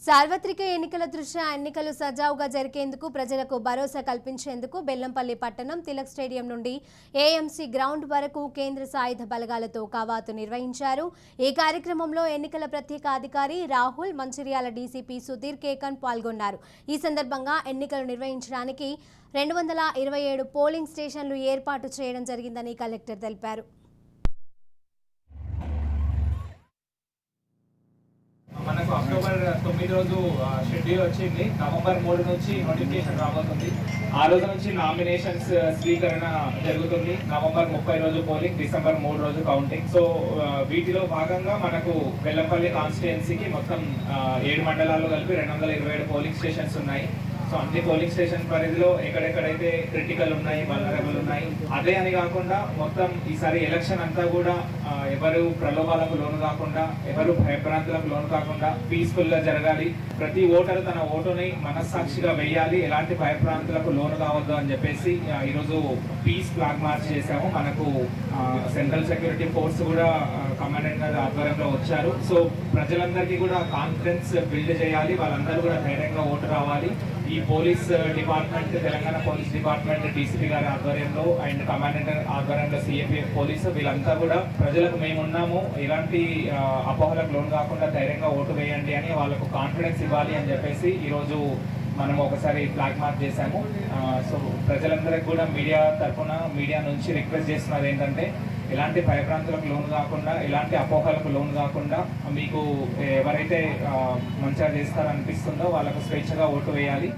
సార్వత్రిక ఎన్నికల దృష్ట్యా ఎన్నికలు సజావుగా జరిగేందుకు ప్రజలకు భరోసా కల్పించేందుకు బెల్లంపల్లి పట్టణం తిలక్ స్టేడియం నుండి ఏఎంసీ గ్రౌండ్ వరకు కేంద్ర సాయుధ బలగాలతో కవాతు నిర్వహించారు. ఈ కార్యక్రమంలో ఎన్నికల ప్రత్యేక అధికారి రాహుల్, మంచిర్యాల డీసీపీ సుధీర్ కేకన్ పాల్గొన్నారు. ఈ సందర్భంగా ఎన్నికలు నిర్వహించడానికి 227 పోలింగ్ స్టేషన్లు ఏర్పాటు చేయడం జరిగిందని కలెక్టర్ తెలిపారు. మనకు అక్టోబర్ 9 రోజు షెడ్యూల్ వచ్చింది. నవంబర్ 3 నుంచి నోటిఫికేషన్ రాబోతుంది. ఆ రోజు నుంచి నామినేషన్స్ స్వీకరణ జరుగుతుంది. నవంబర్ 30 రోజు పోలింగ్, డిసెంబర్ 3 రోజు కౌంటింగ్. సో వీటిలో భాగంగా మనకు బెల్లంపల్లి కాన్స్టిట్యుయెన్సీకి మొత్తం 7 మండలాల్లో కలిపి 227 పోలింగ్ స్టేషన్స్ ఉన్నాయి. సో అన్ని పోలింగ్ స్టేషన్ పరిధిలో ఎక్కడెక్కడైతే క్రిటికల్ ఉన్నాయి, వల్నరబుల్ ఉన్నాయి, అదే అని కాకుండా మొత్తం ఈసారి ఎలక్షన్ అంతా కూడా ఎవరు ప్రలోభాలకు లోను కాకుండా, ఎవరు భయభ్రాంతులకు లోను కాకుండా పీస్ఫుల్ గా జరగాలి. ప్రతి ఓటరు తన ఓటుని మనస్సాక్షిగా వేయాలి, ఎలాంటి భయభ్రాంతులకు లోను కావద్దు అని చెప్పేసి ఈరోజు పీస్ ఫ్లాగ్ మార్చ్ చేశాము. మనకు సెంట్రల్ సెక్యూరిటీ ఫోర్స్ కూడా కమాండెంట్ గారి ఆధ్వర్యంలో వచ్చారు. సో ప్రజలందరికీ కూడా కాన్ఫిడెన్స్ బిల్డ్ చేయాలి, వాళ్ళందరూ కూడా ధైర్యంగా ఓటు రావాలి. ఈ police department, Telangana police department DCP గారి ఆధ్వర్యంలో అండ్ కమాండెంట్ ఆధ్వర్యంలో సిఎపిఎఫ్ పోలీసు వీళ్ళంతా కూడా ప్రజలకు మేమున్నాము, ఎలాంటి అపోహలకు లోను కాకుండా ధైర్యంగా ఓటు వేయండి అని వాళ్ళకు కాన్ఫిడెన్స్ ఇవ్వాలి అని చెప్పేసి ఈరోజు మనం ఒకసారి ఫ్లాగ్ మార్క్ చేశాము. సో ప్రజలందరికీ కూడా మీడియా నుంచి రిక్వెస్ట్ చేస్తున్నది ఏంటంటే, ఎలాంటి భయభ్రాంతులకు లోను కాకుండా, ఎలాంటి అపోహలకు లోను కాకుండా మీకు ఎవరైతే మంచిగా చేస్తారనిపిస్తుందో వాళ్ళకు స్వేచ్ఛగా ఓటు వేయాలి.